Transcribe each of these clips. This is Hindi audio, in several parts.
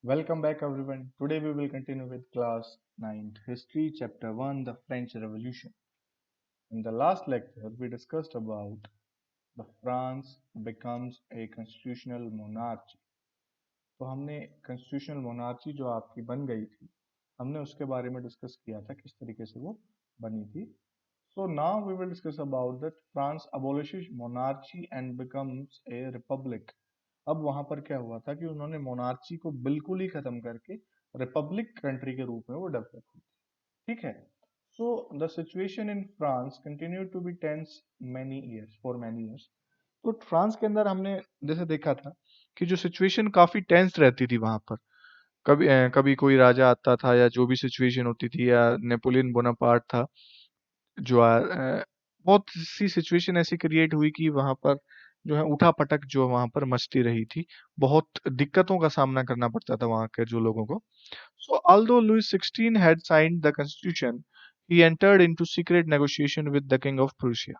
Welcome back, everyone. Today we will continue with class 9th History, Chapter 1, the French Revolution. In the last lecture, we discussed about the France becomes a constitutional monarchy. तो हमने constitutional monarchy जो आपकी बन गई थी, हमने उसके बारे में डिस्कस किया था किस तरीके से वो बनी थी. So now we will discuss about that France abolishes monarchy and becomes a republic. अब वहां पर क्या हुआ था कि उन्होंने मोनार्ची को बिल्कुल ही खत्म करके रिपब्लिक कंट्री के रूप में वो डेवलप की. ठीक है. So the situation in France continue to be tense many years. तो फ्रांस के अंदर हमने जैसे देखा था कि जो सिचुएशन काफी टेंस रहती थी वहां पर. कभी कोई राजा आता था या जो भी सिचुएशन होती थी या नेपोलियन बोनापार्ट था बहुत सी सिचुएशन ऐसी क्रिएट हुई कि वहां पर जो है उठापटक जो वहां पर मचती रही थी. बहुत दिक्कतों का सामना करना पड़ता था वहां के जो लोगों को. सो although Louis XVI had signed the constitution, he entered into secret negotiation with the king of Prussia.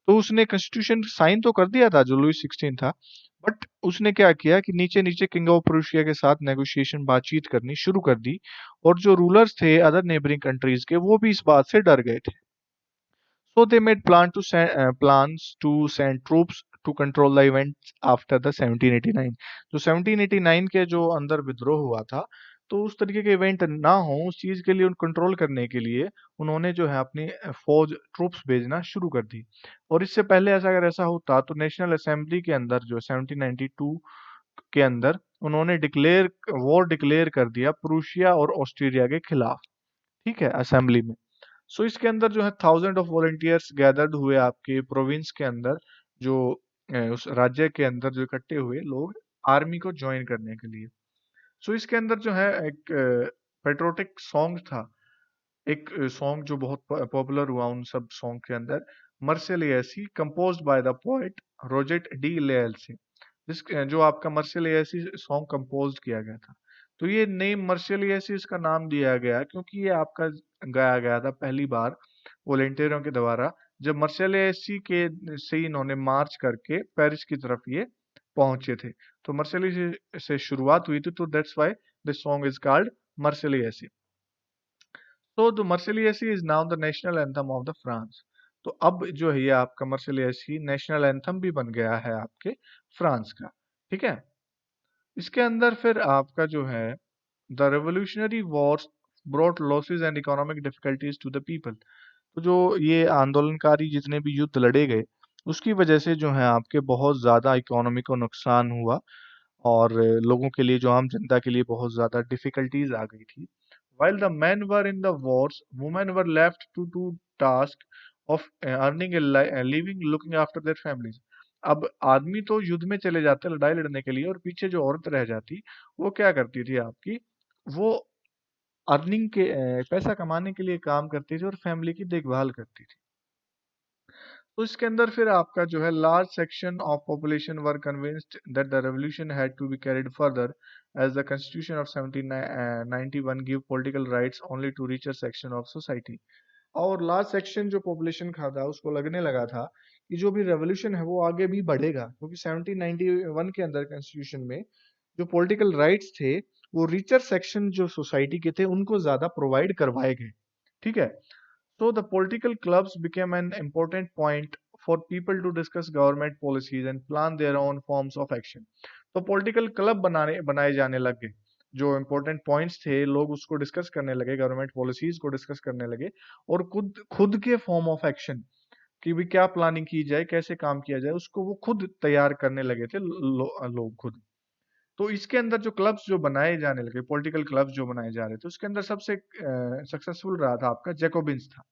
तो उसने कॉन्स्टिट्यूशन साइन तो कर दिया था जो लुई 16 था, बट उसने क्या किया कि नीचे नीचे किंग ऑफ प्रूशिया के साथ नेगोशिएशन बातचीत करनी शुरू कर दी. और जो रूलर्स थे अदर नेबरिंग कंट्रीज के वो भी इस बात से डर गए थे. So they made plans to send troops to control the events after the 1789. जो 1789 के जो अंदर विद्रोह हुआ था, तो उस तरीके के इवेंट ना हो उस चीज के लिए उन कंट्रोल करने के लिए उन्होंने जो है अपनी फौज ट्रूप्स भेजना शुरू कर दी. और इससे पहले अगर ऐसा होता तो नेशनल असेंबली के अंदर जो 1792 के अंदर उन्होंने वॉर डिक्लेयर कर दिया प्रूशिया और ऑस्ट्रेलिया के खिलाफ. ठीक है, असेंबली में. सो इसके अंदर जो है थाउजेंड ऑफ वॉलंटियर्स गैदर्ड हुए आपके प्रोविंस के अंदर. जो उस राज्य के अंदर जो इकट्ठे हुए लोग आर्मी को ज्वाइन करने के लिए. सो इसके अंदर जो है एक पेट्रोटिक सॉन्ग था. एक सॉन्ग जो बहुत पॉपुलर हुआ उन सब सॉन्ग के अंदर, Marseillaise composed by the poet Rouget de Lisle. जो आपका मर्सिलियसी सॉन्ग कंपोज किया गया था. तो ये नेम मर्सिलियसी इसका नाम दिया गया क्योंकि ये आपका गाया गया था पहली बार वॉलेंटियरों के द्वारा जब मर्सिलियसी के से इन्होंने मार्च करके पेरिस की तरफ ये पहुंचे थे. तो मर्सिलियसी से शुरुआत हुई थी, तो that's why this song is called Marseillaise. तो the Marseillaise is now the national anthem of the France. तो अब जो है ये आपका मर्सिलियसी नेशनल एंथम भी बन गया है आपके फ्रांस का. ठीक है. इसके अंदर फिर आपका जो है the revolutionary wars brought losses and economic difficulties to the people. तो जो ये आंदोलनकारी जितने भी युद्ध लड़े गए उसकी वजह से जो है आपके बहुत ज्यादा इकोनॉमी को नुकसान हुआ. और लोगों के लिए जो आम जनता के लिए बहुत ज्यादा डिफिकल्टीज आ गई थी. While the men were in the wars, women were left to do task of earning a living, looking after their families. अब आदमी तो युद्ध में चले जाते लड़ाई लड़ने के लिए और पीछे जो औरत रह जाती वो क्या करती थी आपकी, वो अर्निंग के पैसा कमाने के लिए काम करती थी और फैमिली की देखभाल करती थी. तो इसके अंदर फिर आपका जो है large section of population were convinced that the revolution had to be carried further as the constitution of 1791 give political rights only to richer section of society. और लार्ज सेक्शन जो पॉपुलेशन का था उसको लगने लगा था कि जो भी रेवोल्यूशन है वो आगे भी बढ़ेगा क्योंकि 1791 के अंदर कॉन्स्टिट्यूशन में जो पॉलिटिकल राइट्स थे वो रिचर सेक्शन जो सोसाइटी के थे उनको ज्यादा प्रोवाइड करवाए गए. ठीक है. So the political clubs became an important point for people to discuss government policies and plan their own forms of action. तो पॉलिटिकल क्लब बनाए जाने लग गए. जो इम्पोर्टेंट पॉइंट्स थे लोग उसको डिस्कस करने लगे, गवर्नमेंट पॉलिसीज को डिस्कस करने लगे और खुद खुद के फॉर्म ऑफ एक्शन कि भी क्या प्लानिंग की जाए, कैसे काम किया जाए, उसको वो खुद तैयार करने लगे थे लोग खुद. तो इसके अंदर जो क्लब्स जो बनाए जाने लगे, पॉलिटिकल क्लब्स जो बनाए जा रहे थे, उसके अंदर सबसे सक्सेसफुल रहा था आपका जैकोबिन्स था.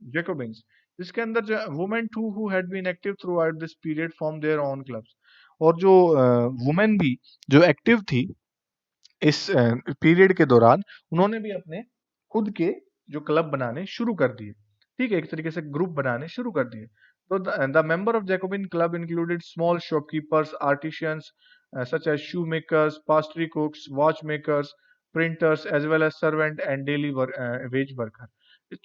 जैकोबिन्स. इसके अंदर जो women too who had been active throughout this period form their own clubs. और जो वुमेन भी जो एक्टिव थी इस पीरियड के दौरान उन्होंने भी अपने खुद के जो क्लब बनाने शुरू कर दिए. ठीक है, एक तरीके से ग्रुप बनाने शुरू कर दिए. तो the member of Jacobin club included small shopkeepers, artisans such as shoe makers, pastry cooks, watch makers, printers as well as servant and daily wage worker.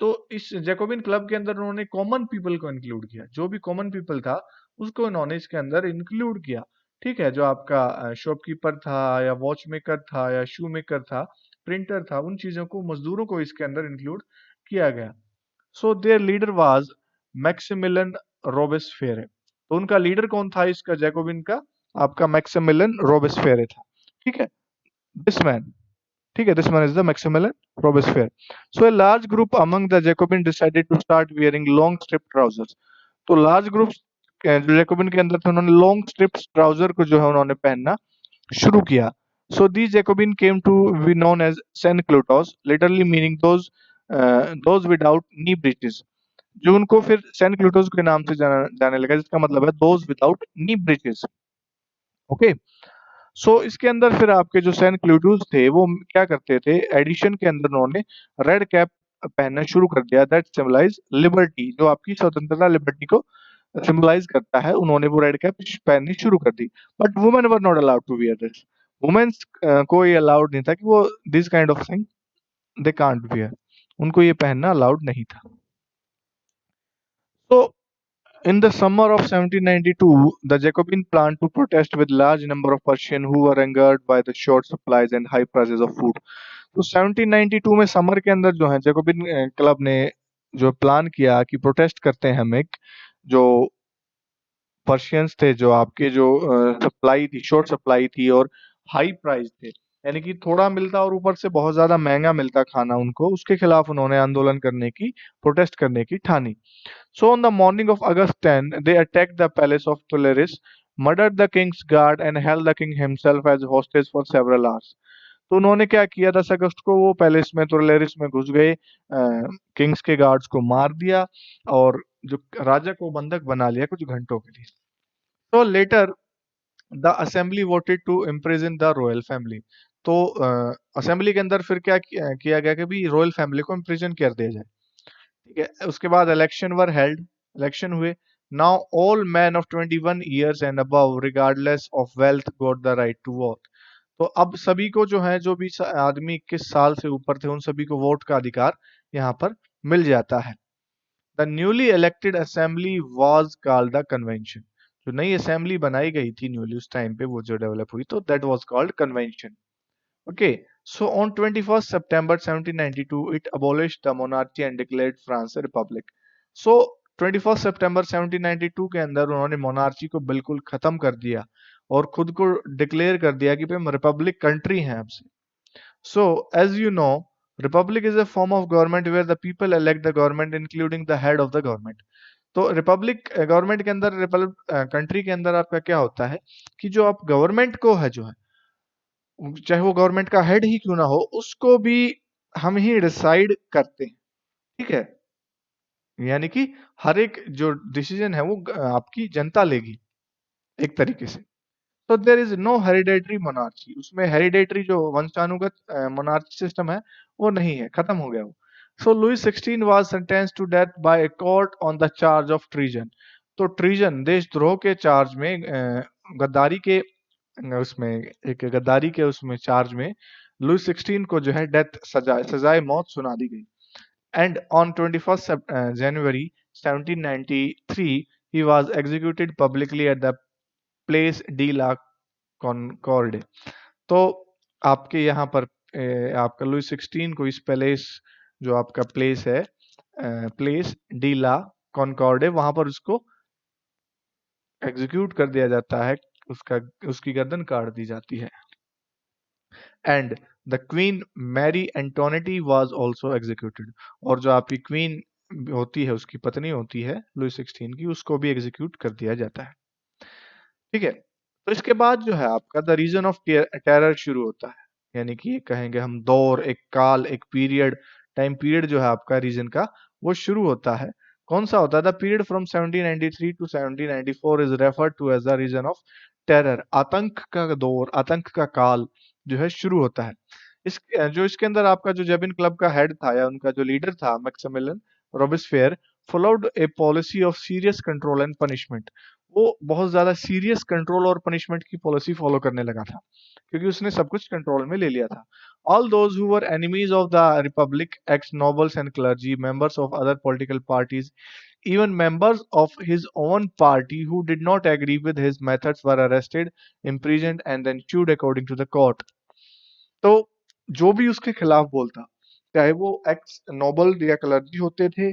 तो इस जैकोबिन क्लब के अंदर उन्होंने कॉमन पीपल को इंक्लूड किया. जो भी कॉमन पीपल था उसको इन्होंने इसके अंदर इंक्लूड किया. ठीक है, जो आपका शॉपकीपर था या वॉच मेकर था या शू मेकर था, प्रिंटर था, उन चीजों को, मजदूरों को इसके अंदर इंक्लूड किया गया। So their leader was Maximilian Robespierre. तो उनका लीडर कौन था इसका, जैकोबिन का? आपका मैक्सिमिलियन रोबेस्फेरे था। ठीक है, दिस मैन, ठीक है, this man is the Maximilian Robespierre. So a large group among the Jacobin decided to start wearing long strip trousers. तो लार्ज ग्रुप जो जैकोबिन के अंदर थे, उन्होंने लॉन्ग स्ट्रिप ट्राउजर को जो है उन्होंने पहनना शुरू किया। सो these Jacobin came to be known as Sansculottes, literally meaning those without knee breeches, जो उनको फिर सैनक्लूटोस के नाम से जाने लगा, जिसका मतलब है those without knee breeches। Okay, so इसके अंदर फिर आपके जो सैनक्लूटोस थे वो क्या करते थे, एडिशन के अंदर उन्होंने रेड कैप पहनना शुरू कर दिया, दैट सिंबलाइज लिबर्टी, जो आपकी स्वतंत्रता, लिबर्टी को सिंबलाइज करता है। उन्होंने वो रेड कैप पहननी शुरू कर दी। But women were not allowed to wear this. Womens को ये अलाउड नहीं था कि वो this kind of thing they can't wear, उनको ये पहनना अलाउड नहीं था। तो in the summer of 1792, the Jacobin planned to protest with large number of Persians who were angered by the short supplies and high prices of food। तो 1792 में समर के अंदर जो है जैकोबिन क्लब ने जो प्लान किया कि प्रोटेस्ट करते हैं हम, एक जो पर्शियंस थे, जो आपके जो सप्लाई थी, शॉर्ट सप्लाई थी और हाई प्राइस थे, यानी कि थोड़ा मिलता और ऊपर से बहुत ज्यादा महंगा मिलता खाना उनको, उसके खिलाफ उन्होंने आंदोलन करने की, प्रोटेस्ट करने की ठानी। So on the morning of August 10, they attacked the palace of Toleris, murdered the king's guard and held the king himself as hostage for several hours। तो उन्होंने क्या किया, 10 अगस्त को वो पैलेस में, टोलेरिस में घुस गए, किंग्स के गार्ड्स को मार दिया और जो राजा को बंधक बना लिया कुछ घंटों के लिए। तो later the assembly voted to imprison the royal family. तो असेंबली के अंदर फिर क्या किया गया कि भी रॉयल फैमिली को इम्प्रिजन कर दिया जाए। ठीक है, उसके बाद इलेक्शन वर हेल्ड, इलेक्शन हुए। Now all man of 21 years and above regardless of wealth got the right to vote. तो अब सभी को जो है, जो भी आदमी 21 साल से ऊपर थे, उन सभी को वोट का अधिकार यहाँ पर मिल जाता है। The newly elected assembly was called the convention. जो नई असेंबली बनाई गई थी न्यूली उस टाइम पे, वो जो डेवलप हुई, तो that was called convention. Okay, so on 21st September 1792, it abolished the monarchy and declared France a republic। So 21st September 1792 के अंदर उन्होंने मोनार्ची को बिल्कुल खत्म कर दिया और खुद को डिक्लेयर कर दिया कि भाई हम रिपब्लिक कंट्री हैं अब से। So as you know, republic is a form of government where the people elect the government including the head of the government। तो रिपब्लिक गवर्नमेंट के अंदर, रिपब्लिक कंट्री के अंदर आपका क्या होता है कि जो आप गवर्नमेंट को है जो है, चाहे वो गवर्नमेंट का हेड ही क्यों ना हो, उसको भी हम ही डिसाइड करते हैं। ठीक है, यानी कि हर एक जो डिसीजन है वो आपकी जनता लेगी एक तरीके से। तो there is no hereditary monarchy, उसमें हेरिडेटरी जो वंशानुगत मोनार्ची सिस्टम है वो नहीं है, खत्म हो गया वो। So Louis 16 was sentenced to death by a court on the charge of treason. तो ट्रीजन, देशद्रोह के चार्ज में, गद्दारी के उसमें, एक गद्दारी के उसमें चार्ज में लुई 16 को जो है डेथ, सजाए मौत सुना दी गई। And on 21st January 1793 he was executed publicly at the Place de la Concorde. तो आपके यहाँ पर आपका लुई 16 को इस प्लेस, जो आपका प्लेस है, प्लेस डी ला कॉनकॉर्ड, वहां पर उसको एग्जीक्यूट कर दिया जाता है, उसका उसकी गर्दन काट दी जाती है। And the queen Marie Antoinette was also executed. और जो आपकी क्वीन होती है, उसकी पत्नी होती है लुई 16 की, उसको भी एग्जीक्यूट कर दिया जाता है। ठीक है, तो इसके बाद जो है आपका द रीजन ऑफ टेरर शुरू होता है, यानी कि कहेंगे हम दौर, एक काल, एक पीरियड, टाइम पीरियड जो है आपका रीजन का, वो शुरू होता है। कौन सा होता है? The period from 1793 to 1794 is referred to as the reign of terror. आतंक का दौर, आतंक का काल जो है शुरू होता है। इस जो इसके अंदर आपका जो जेबिन क्लब का हेड था या उनका जो लीडर था, Maximilian Robespierre, followed a policy of serious control and punishment. वो बहुत ज्यादा सीरियस कंट्रोल और पनिशमेंट की पॉलिसी फॉलो करने लगा था, क्योंकि उसने सब कुछ कंट्रोल में ले लिया था। All those who were enemies of the Republic, x nobles and clergy, members of other political parties, Even members of his own party who did not agree with his methods were arrested, imprisoned, and then sued according to the court. तो जो भी उसके खिलाफ बोलता, चाहे वो एक्स नोबल या क्लर्जी होते थे,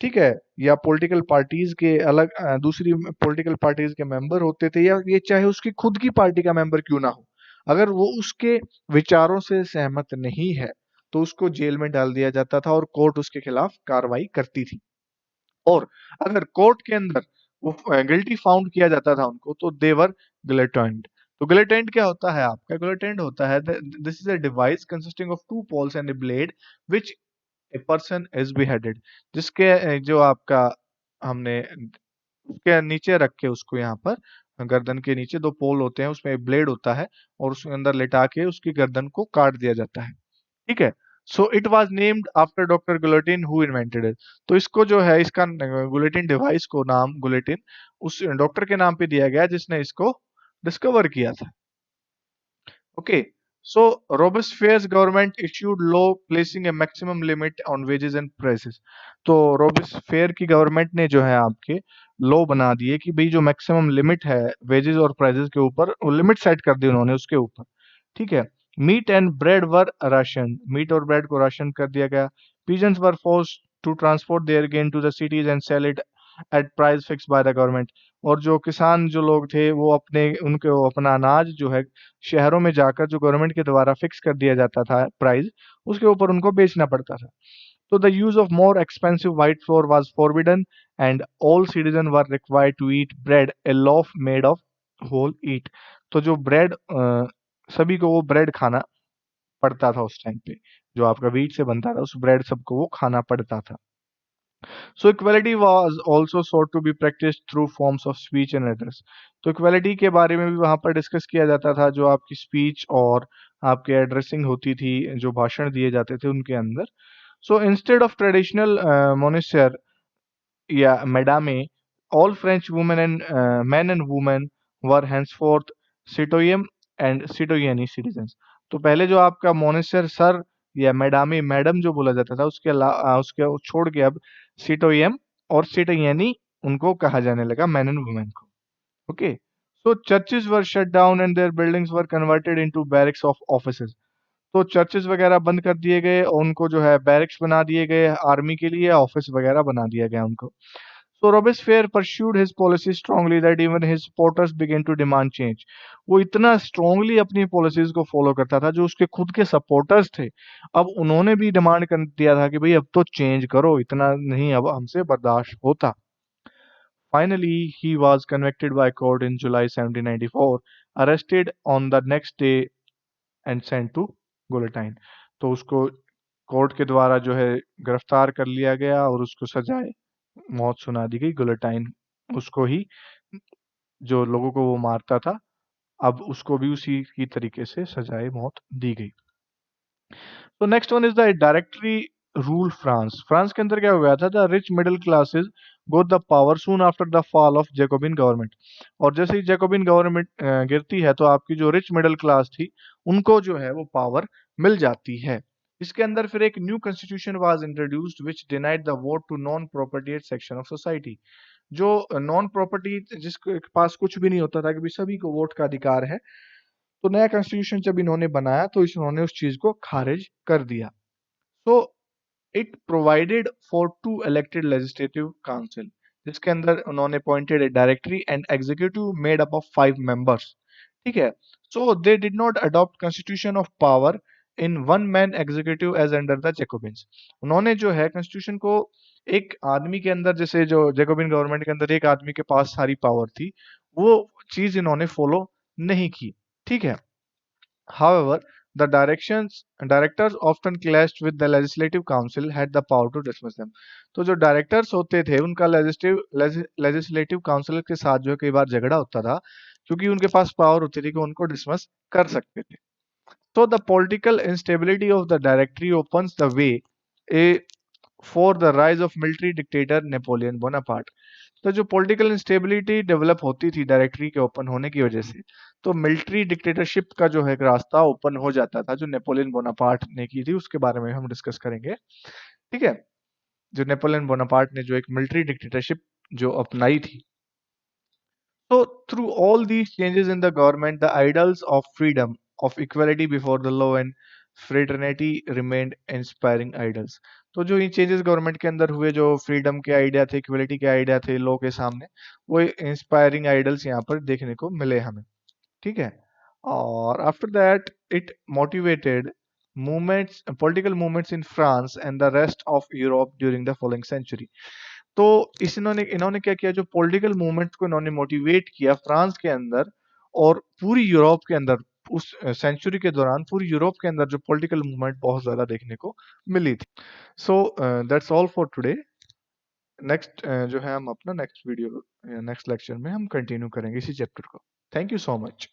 ठीक है, या पॉलिटिकल पार्टीज के अलग दूसरी पॉलिटिकल पार्टीज के मेंबर होते थे, या ये चाहे उसकी खुद की पार्टी का मेंबर क्यों ना हो, अगर वो उसके विचारों से सहमत नहीं है तो उसको जेल में डाल दिया जाता था और कोर्ट उसके खिलाफ कार्रवाई करती थी। और अगर कोर्ट के अंदर वो गिल्टी फाउंड किया जाता था उनको, तो देवर गिलेटेंड। तो गिलेटेंड क्या होता है आपका? गिलेटेंड होता है, this is a device consisting of two poles and a blade which a person is beheaded, जिसके जो आपका हमने उसके नीचे रख के उसको यहाँ पर गर्दन के नीचे दो पोल होते हैं, उसमें एक ब्लेड होता है और उसके अंदर लेटा के उसकी गर्दन को काट दिया जाता है। ठीक है। So it was named after doctor guillotine who invented it. तो इसको जो है इसका गुलेटिन डिवाइस को नाम गुलेटिन उस डॉक्टर के नाम पे दिया गया जिसने इसको डिस्कवर किया था। Okay, so Robespierre's government issued law placing a maximum limit on wages and prices. तो रोबेस्फेयर की गवर्नमेंट ने जो है आपके लॉ बना दिए कि भाई जो मैक्सिमम लिमिट है वेजेस और प्राइसेस के ऊपर, वो लिमिट सेट कर दी उन्होंने उसके ऊपर। ठीक है। Meat and bread were ration, meat और ब्रेड को राशन कर दिया गया। Peasants were forced to transport their grain to the cities and sell it at price fix by the government. और जो किसान जो लोग थे वो अपने उनको अपना अनाज जो है शहरों में जाकर जो गवर्नमेंट के द्वारा फिक्स कर दिया जाता था प्राइस, उसके ऊपर उनको बेचना पड़ता था। तो the use of more expensive white flour was forbidden and all citizen were required to eat bread a loaf made of whole wheat. तो जो ब्रेड सभी को वो ब्रेड खाना पड़ता था उस टाइम पे, जो आपका व्हीट से बनता था उस ब्रेड सबको वो खाना पड़ता था। So equality was also sought to be practiced through forms of speech and address. तो इक्वालिटी के बारे में भी वहाँ पर डिस्कस किया जाता था, जो आपकी स्पीच और आपके एड्रेसिंग होती थी, जो भाषण दिए जाते थे उनके अंदर। So instead of traditional Monster या मैडामे, all French women and men and women were henceforth citoyen and citoyenne citizens. तो पहले जो आपका मोनिस्टर सर या मैडामे मैडम जो बोला जाता था, उसके छोड़ के अब सिटोयम और सिटोयनी उनको कहा जाने लगा, मैन एंड वुमेन को। Okay. So churches were shut down and their buildings were converted into barracks of offices. तो चर्चेज वगैरह बंद कर दिए गए और उनको जो है बैरिक्स बना दिए गए आर्मी के लिए, ऑफिस वगैरह बना दिया गया उनको। So Robespierre pursued his policy strongly that even his supporters began to demand change. वो इतना स्ट्रांगली अपनी पॉलिसीज को फॉलो करता था, जो उसके खुद के सपोर्टर्स थे अब उन्होंने भी डिमांड कर दिया था कि भाई अब तो चेंज करो, इतना नहीं अब हमसे बर्दाश्त होता। Finally, he was convicted by court in July 1794, arrested on the next day and sent to गुलिटाइन। तो उसको कोर्ट के द्वारा जो है गिरफ्तार कर लिया गया और उसको सजाए मौत सुना दी गई। गुलिटाइन उसको ही, जो लोगों को वो मारता था, अब उसको भी उसी की तरीके से सजाए मौत दी गई। तो next one is the directory rule France. France के अंदर क्या हो गया था? The rich middle classes goat the power soon after the fall of Jacobian government. और जैसे ही जैकोबिन गवर्नमेंट गिरती है तो आपकी जो रिच मिडिल क्लास थी उनको जो है वो पावर मिल जाती है। इसके अंदर फिर एक new constitution was introduced which denied the vote to non propertied section of society. जो नॉन प्रॉपर्टी जिसके पास कुछ भी नहीं होता था कि भी सभी को वोट का अधिकार है, तो नया कॉन्स्टिट्यूशन जब इन्होंने बनाया तो इन्होंने उस चीज को खारिज कर दिया। So it provided for two elected legislative council, जिसके अंदर उन्होंने appointed a directory and executive made up of 5 members. ठीक है। So they did not adopt constitution of power in one man executive as under the Jacobins. उन्होंने जो है कॉन्स्टिट्यूशन को एक आदमी के अंदर, जैसे जो जैकोबिन गवर्नमेंट के अंदर एक आदमी के पास सारी पावर थी, वो चीज इन्होंने फॉलो नहीं की। ठीक है। However, the directors often clashed with the legislative council had the power to dismiss them. तो जो डायरेक्टर्स होते थे उनका लेजिस्लेटिव काउंसिल के साथ जो है कई बार झगड़ा होता था, क्योंकि उनके पास पावर होती थी कि उनको डिसमिस कर सकते थे। So the political instability of the directory opens the way a for the rise of military dictator Napoleon Bonaparte. तो जो पॉलिटिकल इंस्टेबिलिटी डेवलप होती थी डायरेक्टरी के ओपन होने की वजह से, तो मिलिट्री डिक्टेटरशिप का जो है एक रास्ता ओपन हो जाता था, जो नेपोलियन बोनापार्ट ने की थी, उसके बारे में हम डिस्कस करेंगे। ठीक है। जो नेपोलियन बोनापार्ट ने जो एक मिलिट्री डिक्टेटरशिप जो अपनाई थी। So, through all these changes in the government, the ideals of freedom, of equality before the law and fraternity remained inspiring ideals. तो जो ये चेंजेस गवर्नमेंट के अंदर हुए, जो फ्रीडम के आइडिया थे, इक्वलिटी के आइडिया थे लॉ के सामने, वो इंस्पायरिंग आइडल्स यहाँ पर देखने को मिले हमें। ठीक है। और after that it motivated movements, political movements in France and the rest of Europe during the following century. तो इस इन्होंने इन्होंने क्या किया, जो पॉलिटिकल मूवमेंट्स को इन्होंने मोटिवेट किया फ्रांस के अंदर और पूरी यूरोप के अंदर, उस सेंचुरी के दौरान पूरी यूरोप के अंदर जो पॉलिटिकल मूवमेंट बहुत ज्यादा देखने को मिली थी। So that's all for today. Next जो है हम अपना नेक्स्ट वीडियो, नेक्स्ट लेक्चर में हम कंटिन्यू करेंगे इसी चैप्टर को। Thank you so much.